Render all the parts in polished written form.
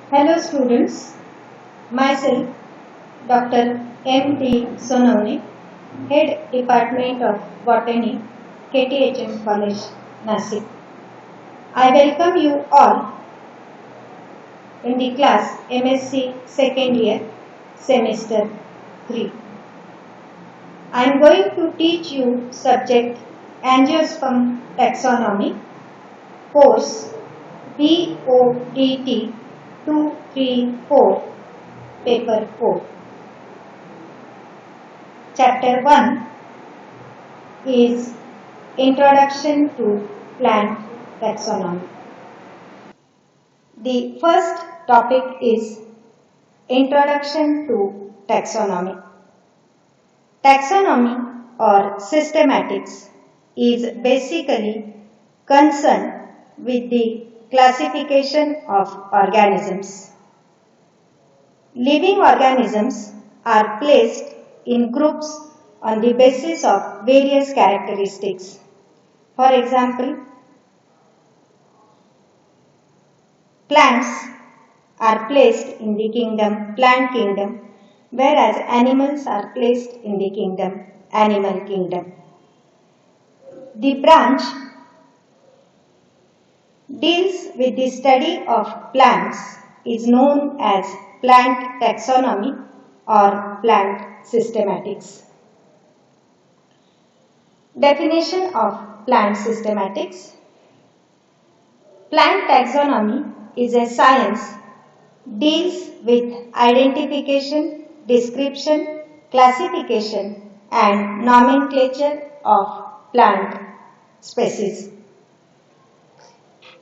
Hello students, myself Dr. M.T. Sonavne, Head Department of Botany, KTHM College, Nasik. I welcome you all in the class MSc second year, semester 3. I am going to teach you subject Angiosperm Taxonomy, course BODT 234, paper 4. Chapter 1 is Introduction to Plant Taxonomy. The first topic is Introduction to Taxonomy. Taxonomy or systematics is basically concerned with the classification of organisms. Living organisms are placed in groups on the basis of various characteristics. For example, plants are placed in the plant kingdom, whereas animals are placed in the animal kingdom. The branch deals with the study of plants is known as plant taxonomy or plant systematics. Definition of plant systematics. Plant taxonomy is a science deals with identification, description, classification and nomenclature of plant species.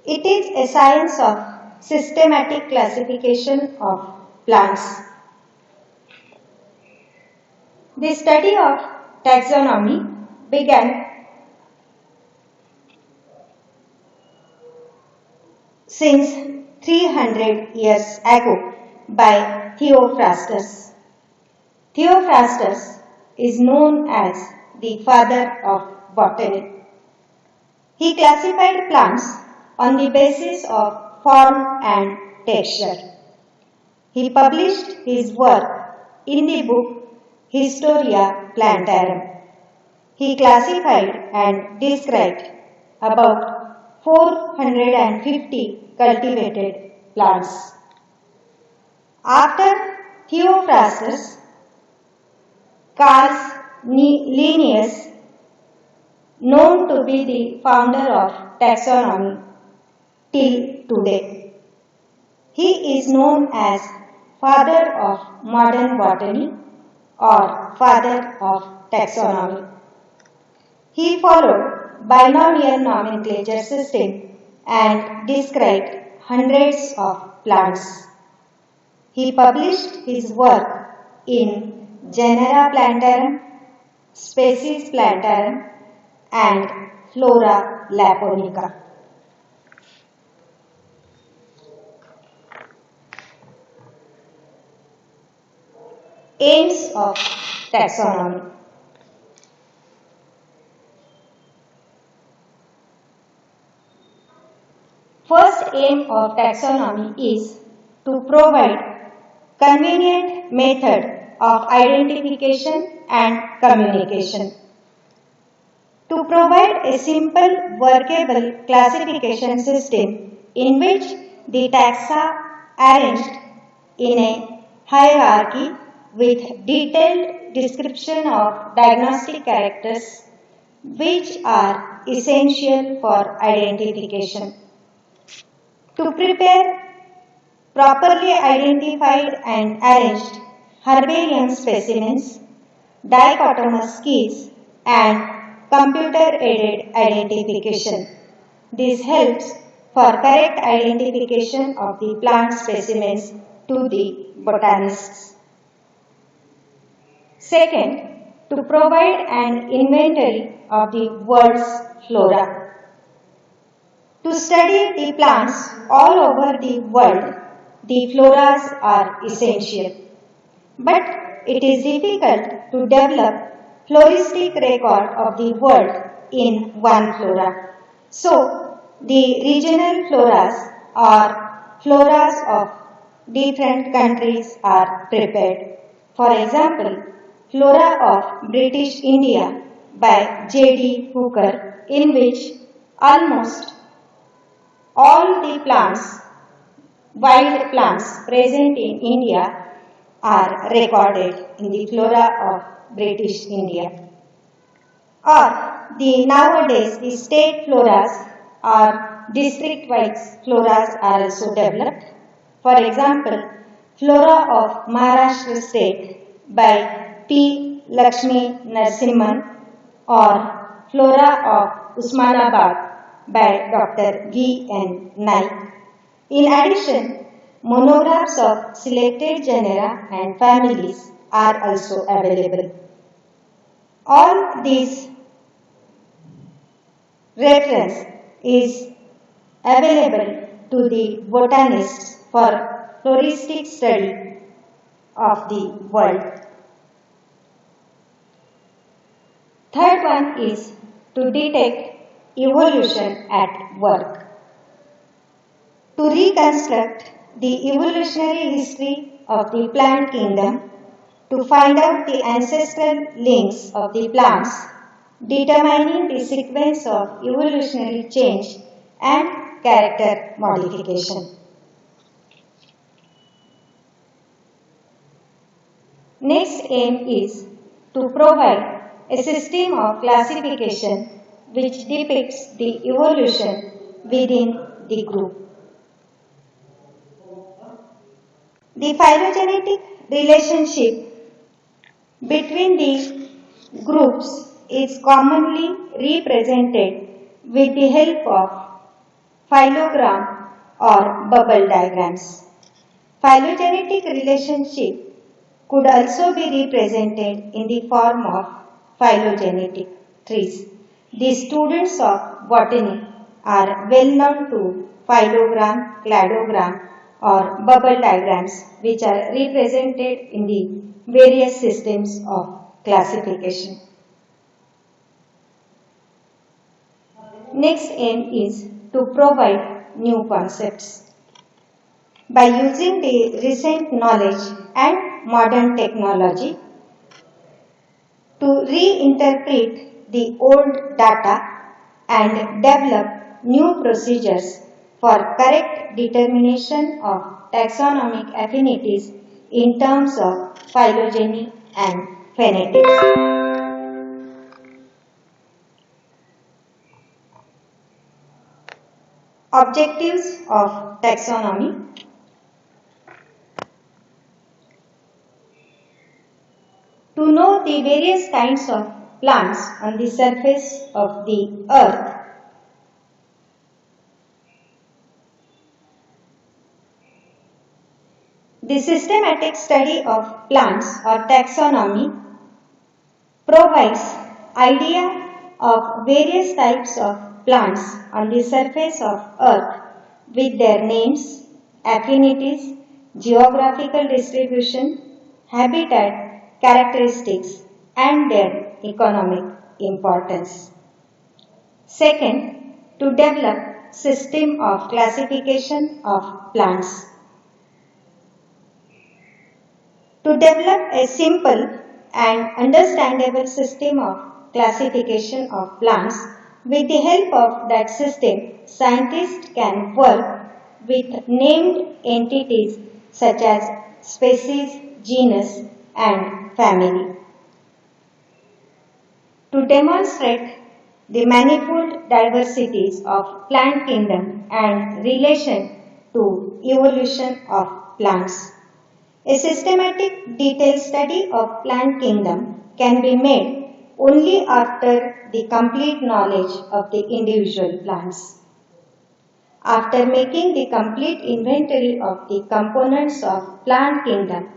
It is a science of systematic classification of plants. The study of taxonomy began since 300 years ago by Theophrastus. Theophrastus is known as the father of botany. He classified plants on the basis of form and texture. He published his work in the book Historia Plantarum. He classified and described about 450 cultivated plants. After Theophrastus, Carl Linnaeus, known to be the founder of taxonomy till today. He is known as father of modern botany or father of taxonomy. He followed binomial nomenclature system and described hundreds of plants. He published his work in Genera Plantarum, Species Plantarum and Flora Laponica. Aims of taxonomy. First aim of taxonomy is to provide convenient method of identification and communication. To provide a simple workable classification system in which the taxa arranged in a hierarchy with detailed description of diagnostic characters which are essential for identification. To prepare properly identified and arranged herbarium specimens, dichotomous keys and computer-aided identification. This helps for correct identification of the plant specimens to the botanists. Second, to provide an inventory of the world's flora. To study the plants all over the world, the floras are essential. But it is difficult to develop floristic record of the world in one flora. So, the regional floras are floras of different countries are prepared. For example, Flora of British India by J.D. Hooker, in which almost all the wild plants present in India are recorded in the Flora of British India. Or nowadays the state floras or district-wise floras are also developed. For example, Flora of Maharashtra State by P. Lakshmi Narasimhan or Flora of Usmanabad by Dr. V. N. Naik. In addition, monographs of selected genera and families are also available. All these reference is available to the botanists for floristic study of the world. Third one is to detect evolution at work. To reconstruct the evolutionary history of the plant kingdom, to find out the ancestral links of the plants, determining the sequence of evolutionary change and character modification. Next aim is to provide a system of classification which depicts the evolution within the group. The phylogenetic relationship between the groups is commonly represented with the help of phylogram or bubble diagrams. Phylogenetic relationship could also be represented in the form of phylogenetic trees. The students of botany are well known to phylogram, cladogram or bubble diagrams which are represented in the various systems of classification. Next aim is to provide new concepts. By using the recent knowledge and modern technology to reinterpret the old data and develop new procedures for correct determination of taxonomic affinities in terms of phylogeny and phonetics. Objectives of taxonomy. To know the various kinds of plants on the surface of the earth, the systematic study of plants or taxonomy provides idea of various types of plants on the surface of earth with their names, affinities, geographical distribution, habitat, characteristics and their economic importance. Second, to develop system of classification of plants. To develop a simple and understandable system of classification of plants, with the help of that system, scientists can work with named entities such as species, genus and family. To demonstrate the manifold diversities of plant kingdom and relation to evolution of plants. A systematic detailed study of plant kingdom can be made only after the complete knowledge of the individual plants. After making the complete inventory of the components of plant kingdom,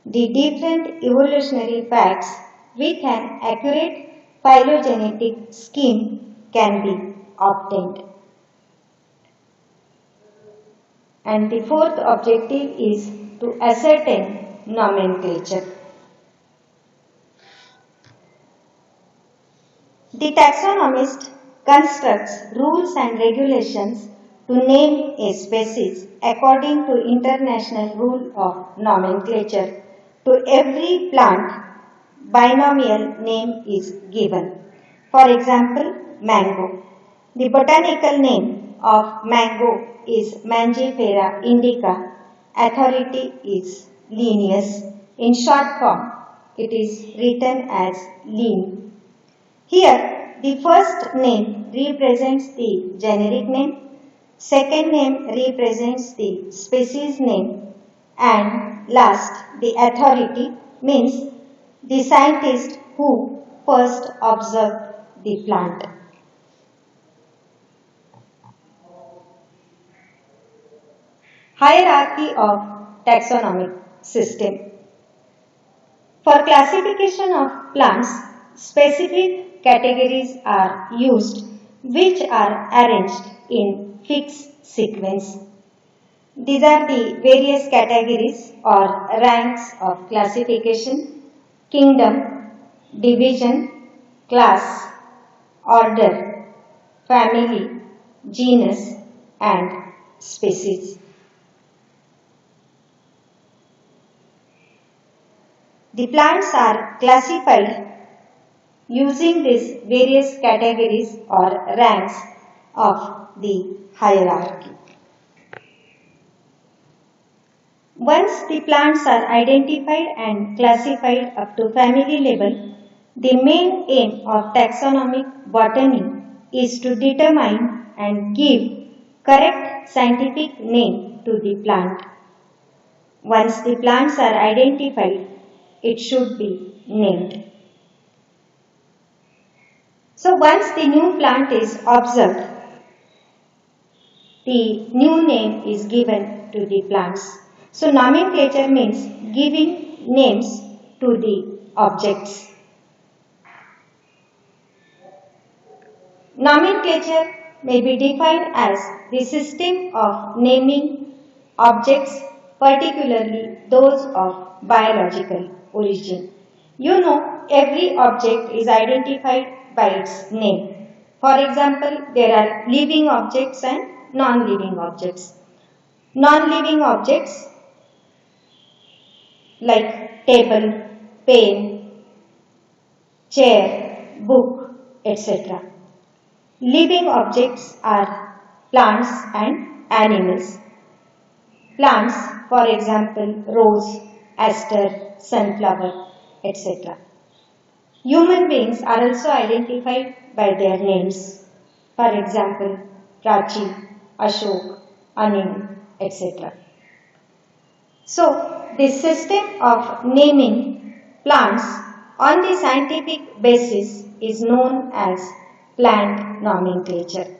the different evolutionary facts with an accurate phylogenetic scheme can be obtained. And the fourth objective is to ascertain nomenclature. The taxonomist constructs rules and regulations to name a species according to international rule of nomenclature. To every plant, binomial name is given. For example, mango. The botanical name of mango is Mangifera indica. Authority is Linnaeus. In short form, it is written as Linn. Here, the first name represents the generic name, second name represents the species name, and last, the authority means the scientist who first observed the plant. Hierarchy of taxonomic system. For classification of plants, specific categories are used which are arranged in fixed sequence. These are the various categories or ranks of classification: kingdom, division, class, order, family, genus, and species. The plants are classified using these various categories or ranks of the hierarchy. Once the plants are identified and classified up to family level, the main aim of taxonomic botany is to determine and give correct scientific name to the plant. Once the plants are identified, it should be named. So once the new plant is observed, the new name is given to the plants. So nomenclature means giving names to the objects. Nomenclature may be defined as the system of naming objects, particularly those of biological origin. You know, every object is identified by its name. For example, there are living objects and non-living objects. Non-living objects like table, pen, chair, book, etc. Living objects are plants and animals. Plants, for example, rose, aster, sunflower, etc. Human beings are also identified by their names. For example, Prachi, Ashok, Anil, etc. So, this system of naming plants on the scientific basis is known as plant nomenclature.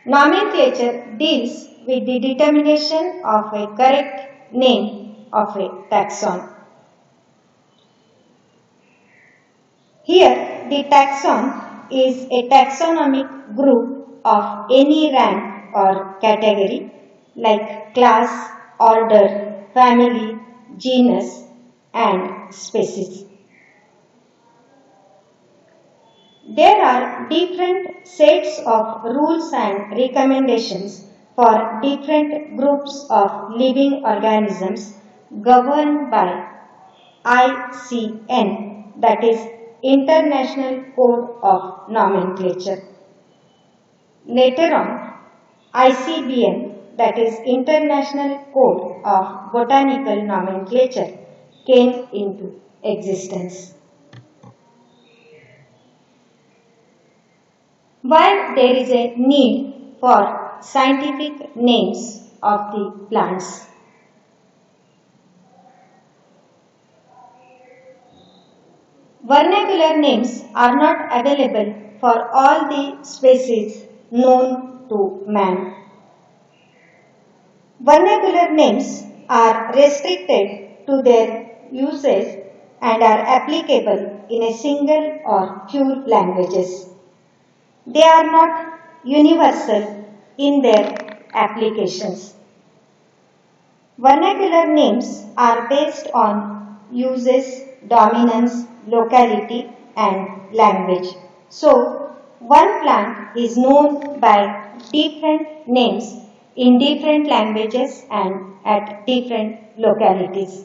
Nomenclature deals with the determination of a correct name of a taxon. Here, the taxon is a taxonomic group of any rank or category like class, order, family, genus, and species. There are different sets of rules and recommendations for different groups of living organisms governed by ICN, that is International Code of Nomenclature. Later on, ICBN, that is International Code of Botanical Nomenclature, came into existence. Why there is a need for scientific names of the plants? Vernacular names are not available for all the species known to man. Vernacular names are restricted to their uses and are applicable in a single or few languages. They are not universal in their applications. Vernacular names are based on uses, dominance, locality, and language. So, one plant is known by different names in different languages and at different localities.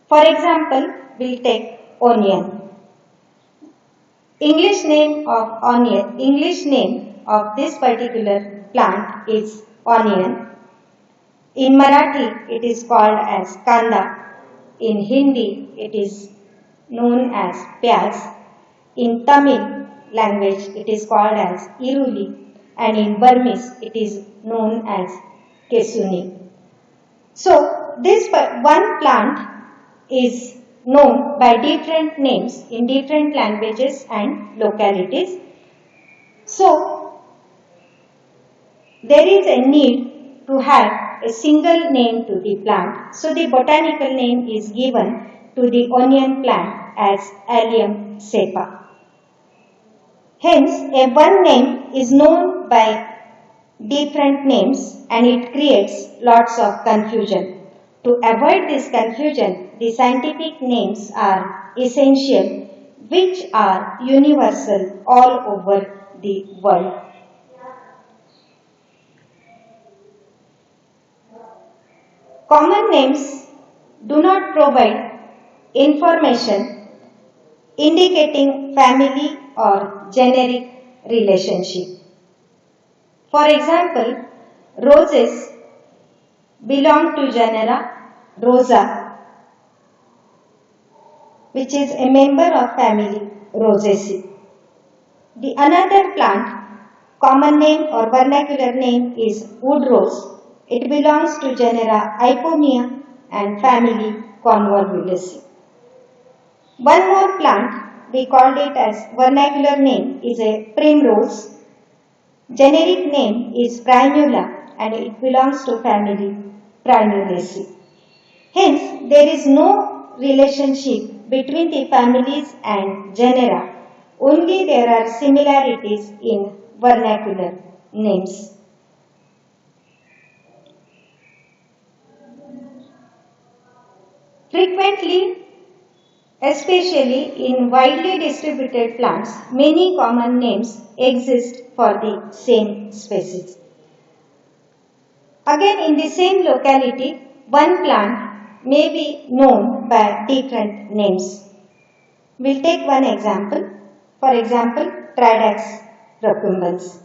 For example, we'll take onion. English name of this particular plant is onion. In Marathi, it is called as kanda. In Hindi, it is known as pyaz. In Tamil language, it is called as iruli. And in Burmese, it is known as kesuni. So, this one plant is known by different names in different languages and localities. So, there is a need to have a single name to the plant. So, the botanical name is given to the onion plant as Allium cepa. Hence, a one name is known by different names and it creates lots of confusion. To avoid this confusion, the scientific names are essential, which are universal all over the world. Common names do not provide information indicating family or generic relationship. For example, roses belong to genera Rosa, which is a member of family Rosaceae. The another plant, common name or vernacular name is wood rose. It belongs to genera Ipomea and family Convolvulaceae. One more plant, we called it as vernacular name, is a primrose. Generic name is Primula and it belongs to family Primulaceae. Hence, there is no relationship between the families and genera. Only there are similarities in vernacular names. Frequently, especially in widely distributed plants, many common names exist for the same species. Again, in the same locality, one plant may be known by different names. We'll take one example. For example, Tridax procumbens.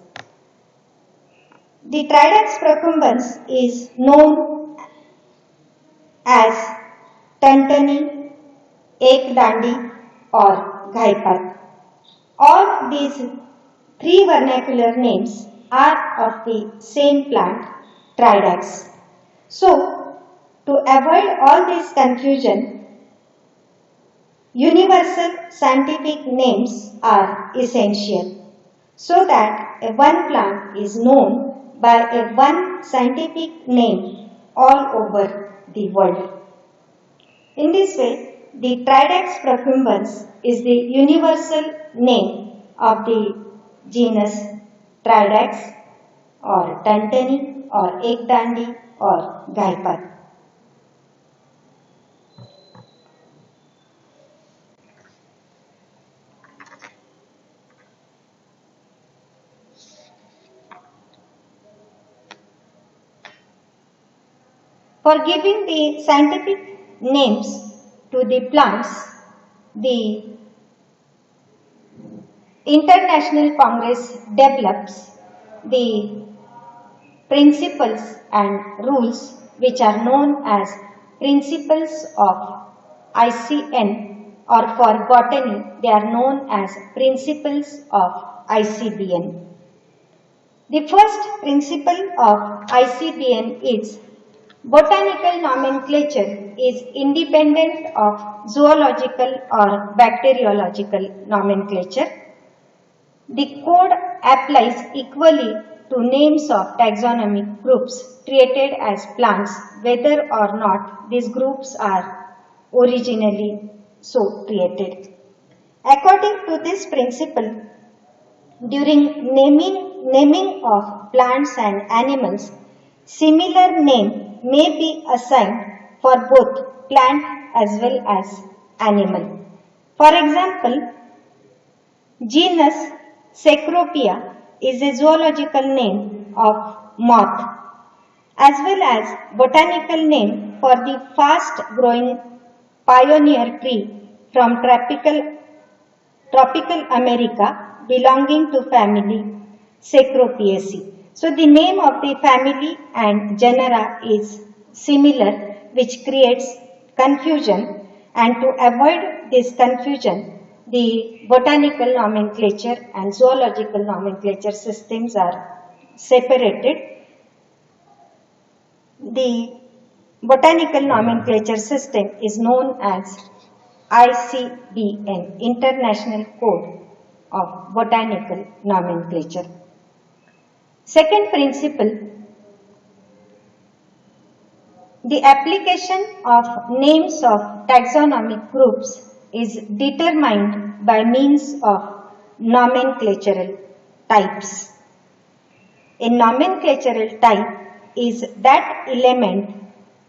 The Tridax procumbens is known as Tuntuni, Ekdandi or Ghaipat. All these three vernacular names are of the same plant, Tridax. So, to avoid all this confusion, universal scientific names are essential so that a one plant is known by a one scientific name all over the world. In this way, the Tridax procumbens is the universal name of the genus Tridax or Tuntuni or Ekdandi or Ghaipat. For giving the scientific names to the plants, the International Congress develops the principles and rules which are known as principles of ICN, or for botany they are known as principles of ICBN. The first principle of ICBN is botanical nomenclature is independent of zoological or bacteriological nomenclature. The code applies equally to names of taxonomic groups created as plants, whether or not these groups are originally so created. According to this principle, during naming of plants and animals, similar name may be assigned for both plant as well as animal. For example, genus Cecropia is a zoological name of moth, as well as botanical name for the fast growing pioneer tree from tropical America belonging to family Cecropiaceae. So the name of the family and genera is similar, which creates confusion, and to avoid this confusion, the botanical nomenclature and zoological nomenclature systems are separated. The botanical nomenclature system is known as ICBN, International Code of Botanical Nomenclature. Second principle, the application of names of taxonomic groups is determined by means of nomenclatural types. A nomenclatural type is that element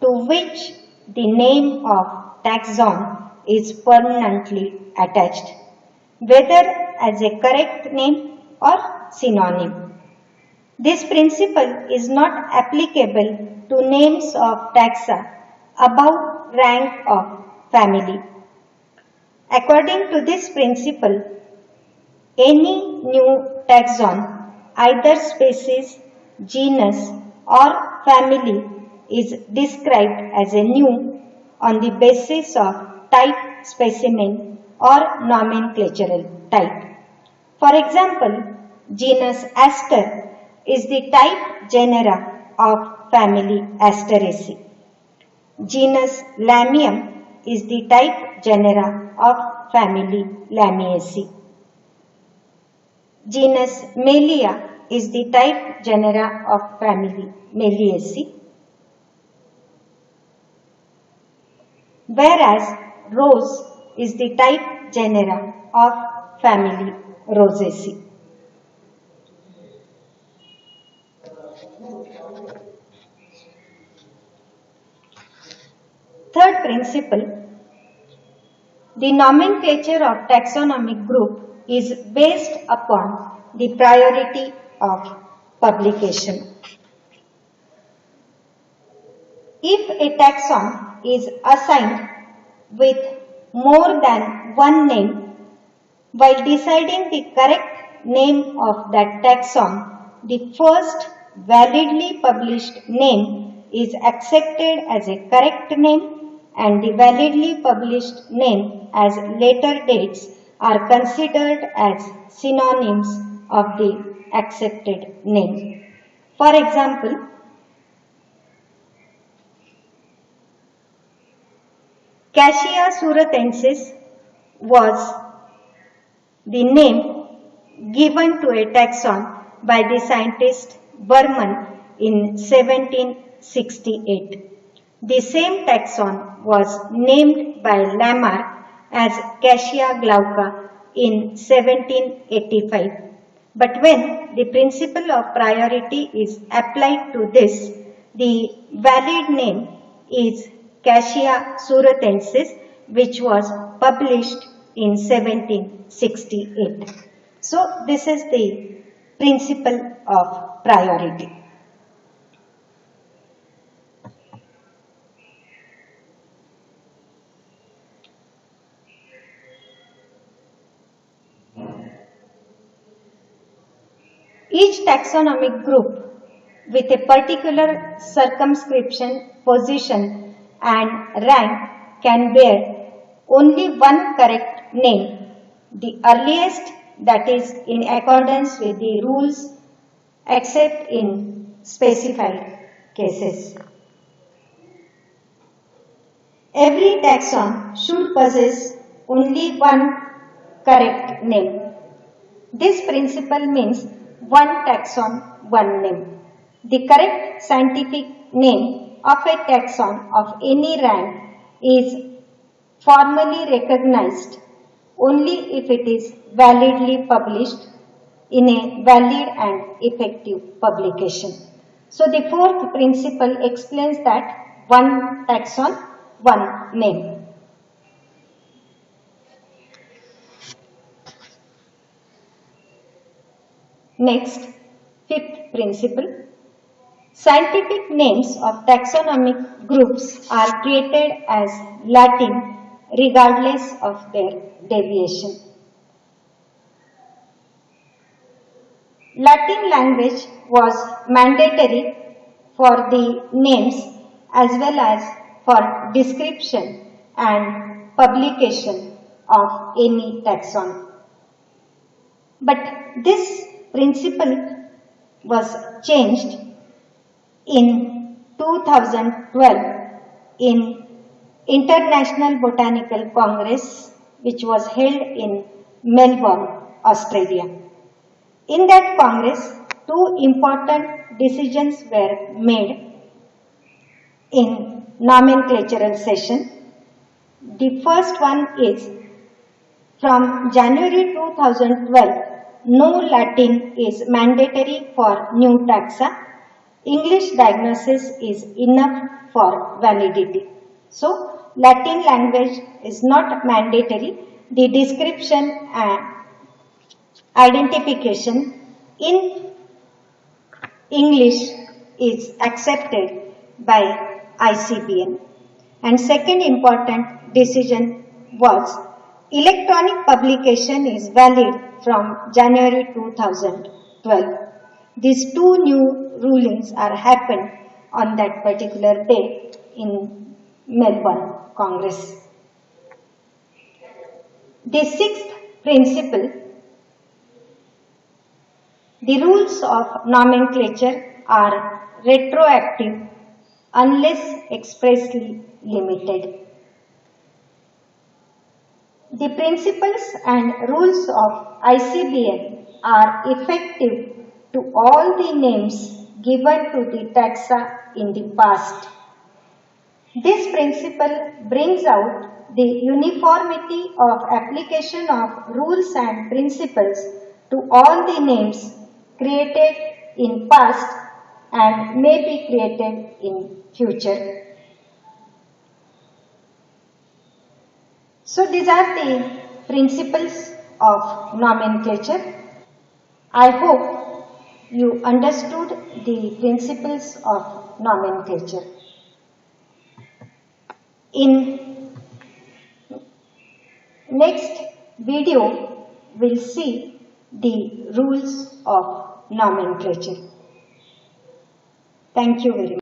to which the name of taxon is permanently attached, whether as a correct name or synonym. This principle is not applicable to names of taxa above rank of family. According to this principle, any new taxon, either species, genus or family, is described as a new on the basis of type, specimen or nomenclatural type. For example, genus Aster is the type genera of family Asteraceae. Genus Lamium is the type genera of family Lamiaceae. Genus Melia is the type genera of family Meliaceae. Whereas Rose is the type genera of family Rosaceae. Third principle, the nomenclature of taxonomic group is based upon the priority of publication. If a taxon is assigned with more than one name, while deciding the correct name of that taxon, the first validly published name is accepted as a correct name, and the validly published name as later dates are considered as synonyms of the accepted name. For example, Cassia suratensis was the name given to a taxon by the scientist Berman in 1768. The same taxon was named by Lamarck as Cassia glauca in 1785. But when the principle of priority is applied to this, the valid name is Cassia suratensis, which was published in 1768. So this is the principle of priority. Each taxonomic group with a particular circumscription, position and rank can bear only one correct name, the earliest, that is in accordance with the rules except in specified cases. Every taxon should possess only one correct name. This principle means one taxon, one name. The correct scientific name of a taxon of any rank is formally recognized only if it is validly published in a valid and effective publication. So the fourth principle explains that one taxon, one name. Next, Fifth principle. Scientific names of taxonomic groups are treated as Latin regardless of their deviation. Latin language was mandatory for the names as well as for description and publication of any taxon. But this principle was changed in 2012 in International Botanical Congress, which was held in Melbourne, Australia. In that Congress, two important decisions were made in nomenclatural session. The first one is from January 2012, no Latin is mandatory for new taxa. English diagnosis is enough for validity. So, Latin language is not mandatory. The description and identification in English is accepted by ICBN. And second important decision was electronic publication is valid from January 2012. These two new rulings are happened on that particular day in Melbourne Congress. The sixth principle, the rules of nomenclature are retroactive unless expressly limited. The principles and rules of ICBN are effective to all the names given to the taxa in the past. This principle brings out the uniformity of application of rules and principles to all the names created in past and may be created in future. So these are the principles of nomenclature. I hope you understood the principles of nomenclature. In next video, we'll see the rules of nomenclature. Thank you very much.